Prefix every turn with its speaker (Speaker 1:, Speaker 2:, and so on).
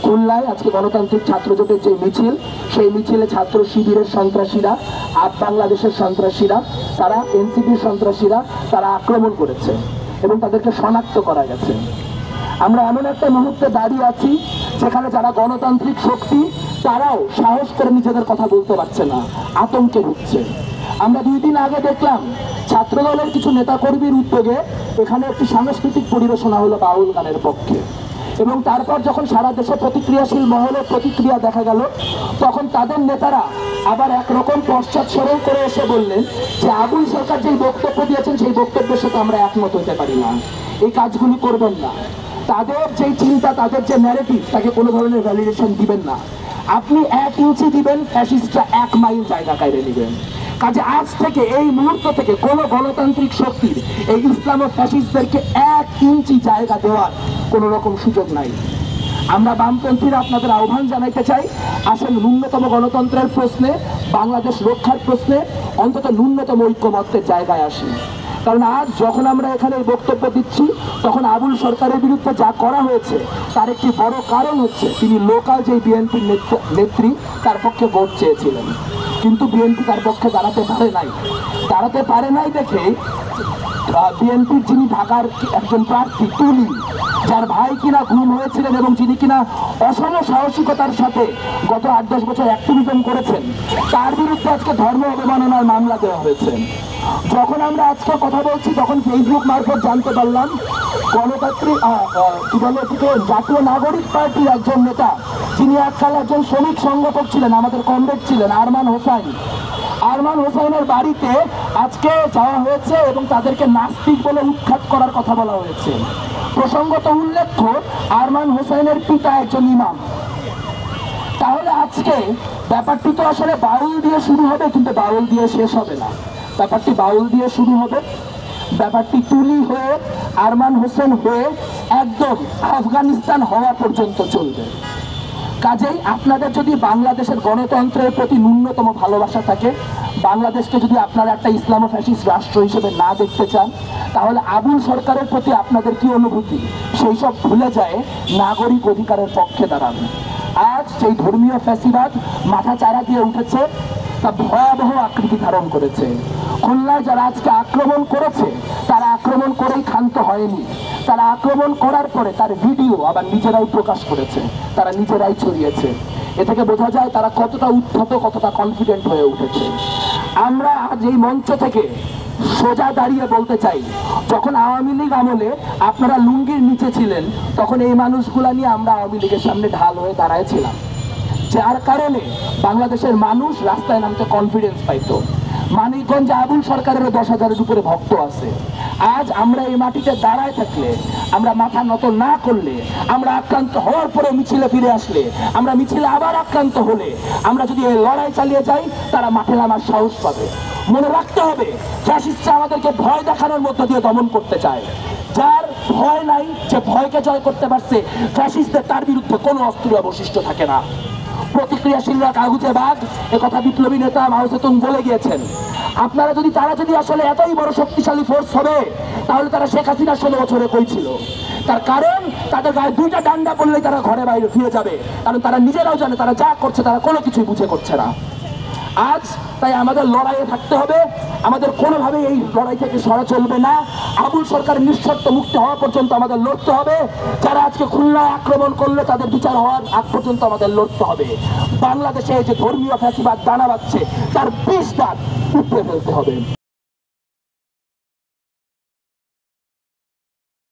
Speaker 1: খুলনায় আজকে গণতান্ত্রিক ছাত্র জোটের যে মিছিল, সেই মিছিলে ছাত্র শিবিরের সন্ত্রাসীরা, আপ বাংলাদেশের সন্ত্রাসীরা, তারা এনসিপির সন্ত্রাসীরা তারা আক্রমণ করেছে এবং তাদেরকে শনাক্ত করা গেছে। আমরা এমন একটা মুহূর্তে দাঁড়িয়ে আছি যেখানে যারা গণতান্ত্রিক শক্তি তারাও সাহস করে নিজেদের কথা বলতে পারছে না, আতঙ্কে ভুগছে। আমরা 2 দিন আগে দেখলাম ছাত্রদলের কিছু নেতাকর্মীর উদ্যোগে এখানে একটি সাংস্কৃতিক পরিবেশনা হলো বাউল গানের পক্ষে, এবং তারপর যখন সারা দেশে প্রতিক্রিয়াশীল মহলের প্রতিক্রিয়া দেখা গেল, তখন তাদের নেতারা আবার একরকম পশ্চাৎসরণ করে এসে বললেন যে আবুল সরকার যেই বক্তব্য দিয়েছেন সেই বক্তব্যের সাথে আমরা একমত হতে পারি না, এই কাজগুলি করবেন না। তাদের যেই চিন্তা, তাদের যে ন্যারেটিভ, তাকে কোনো ধরনের ভ্যালিডেশন দিবেন না। আপনি 1 ইঞ্চি দিবেন, ফ্যাসিস্টরা 1 মাইল জায়গা কায়রে নেবেন। কাজে আজ থেকে, এই মুহূর্ত থেকে কোনো গণতান্ত্রিক শক্তির এই ইসলাম ও ফ্যাসিস্টদেরকে 1 ইঞ্চি জায়গা দেওয়ার কোনো রকম সুযোগ নাই। আমরা বামপন্থীরা আপনাদের আহ্বান জানাইতে চাই, আসেন ন্যূনতম গণতন্ত্রের প্রশ্নে, বাংলাদেশ রক্ষার প্রশ্নে অন্তত ন্যূনতম ঐক্যমত্যের জায়গায় আসি। কারণ আজ যখন আমরা এখানে বক্তব্য দিচ্ছি, তখন আবুল সরকারের বিরুদ্ধে যা করা হয়েছে তার একটি বড় কারণ হচ্ছে তিনি লোকাল যে বিএনপির নেত্রী তার পক্ষে ভোট চেয়েছিলেন, কিন্তু বিএনপি তার পক্ষে দাঁড়াতে পারে নাই দেখে বিএনপির যিনি ঢাকার একজন প্রার্থী তুলি, যার ভাই কিনা গুম হয়েছিলেন এবং যিনি কিনা অসম সাহসিকতার সাথে গত 8-10 বছর অ্যাক্টিভিজম করেছেন, তার বিরুদ্ধে আজকে ধর্ম অবমাননার মামলা দেওয়া হয়েছে। যখন আমরা আজকে কথা বলছি তখন ফেসবুক মারফত জানতে পারলাম গণতান্ত্রিক জাতীয় নাগরিক পার্টির একজন নেতা, যিনি এককাল একজন শ্রমিক সংগঠক ছিলেন, আমাদের কমরেড ছিলেন, আরমান হোসাইনের বাড়িতে আজকে যাওয়া হয়েছে এবং তাদেরকে নাস্তিক বলে উৎখাত করার কথা বলা হয়েছে। প্রসঙ্গত উল্লেখ্য, আরমান হোসাইনের পিতা একজন ইমাম। তাহলে আজকে ব্যাপারটি তো আসলে বাউল দিয়ে শুরু হবে, কিন্তু বাউল দিয়ে শেষ হবে না। ব্যাপারটি বাউল দিয়ে শুরু হবে, ব্যাপারটি তুলি হয়ে, আরমান হোসেন হয়ে একদম আফগানিস্তান হওয়া পর্যন্ত চলবে। কাজেই আপনাদের যদি বাংলাদেশের গণতন্ত্রের প্রতি ন্যূনতম ভালোবাসা থাকে, বাংলাদেশকে যদি আপনারা একটা ইসলামো ফ্যাসিস্ট রাষ্ট্র হিসেবে না দেখতে চান, তাহলে আবুল সরকারের প্রতি আপনাদের কি অনুভূতি সেই সব ভুলে যায় নাগরিক অধিকারের পক্ষে দাঁড়াবে। আজ সেই ধর্মীয় ফ্যাসিবাদ মাথা চারা দিয়ে উঠেছে, তা ভয়াবহ আকৃতি ধারণ করেছে। খুলনায় যারা আজকে আক্রমণ করেছে তারা আক্রমণ করেই ক্ষান্ত হয়নি, তারা আক্রমণ করার পরে তার ভিডিও আবার নিজেরাই প্রকাশ করেছে, তারা নিজেরাই ছড়িয়েছে। এ থেকে বোঝা যায় তারা কতটা উদ্ধত, কতটা কনফিডেন্ট হয়ে উঠেছে। আমরা আজ এই মঞ্চ থেকে সোজা দাঁড়িয়ে বলতে চাই, যখন আওয়ামী লীগ আমলে আপনারা লুঙ্গির নিচে ছিলেন, তখন এই মানুষগুলা নিয়ে আমরা আওয়ামী লীগের সামনে ঢাল হয়ে দাঁড়াইছিলাম, যার কারণে বাংলাদেশের মানুষ রাস্তায় নামতে কনফিডেন্স পাইতো। মানিকগঞ্জে আবুল সরকারের 10,000-এর উপরে ভক্ত আছে। আজ আমরা এই মাটিতে দাঁড়ায় থাকলে, আমরা মাথা নত না করলে, আমরা আক্রান্ত হওয়ার পরে মিছিলে ফিরে আসলে, আমরা মিছিলে আবার আক্রান্ত হলে, আমরা যদি এই লড়াই চালিয়ে যাই, তারা মাঠে নামার সাহস পাবে। মনে রাখতে হবে, ফ্যাসিস্টরা আমাদেরকে ভয় দেখানোর মধ্য দিয়ে দমন করতে চায়। যার ভয় নাই, যে ভয়কে জয় করতে পারছে, ফ্যাসিস্টদের তার বিরুদ্ধে কোনো অস্ত্র অবশিষ্ট থাকে না। প্রতিক্রিয়াশীলরা কাগুজে বাঘ, একথা বিপ্লবী নেতা মাও জেতুং বলে গিয়েছেন। আপনারা যদি, তারা যদি আসলে এতই বড় শক্তিশালী ফোর্স হবে, তাহলে তারা শেখ হাসিনা 16 বছরে কই ছিল? তার কারণ তাদের গায়ে 2টা ডান্ডা পড়লেই তারা ঘরে বাইরে ফিরে যাবে, কারণ তারা নিজেরাও জানে তারা যা করছে তারা কোনো কিছুই বুঝে করছে না। আজ তাই আমাদের লড়াইয়ে থাকতে হবে, আমাদের কোনোভাবে এই লড়াই থেকে সরা চলবে না। আবুল সরকার নিঃশর্ত মুক্তি হওয়া পর্যন্ত আমাদের লড়তে হবে। যারা আজকে খুলনায় আক্রমণ করলে তাদের বিচার হওয়ার আগ পর্যন্ত আমাদের লড়তে হবে। বাংলাদেশে যে ধর্মীয় ফ্যাসিবাদ দানা বাঁধছে, তার 20 দাঁত উপড়ে ফেলতে হবে।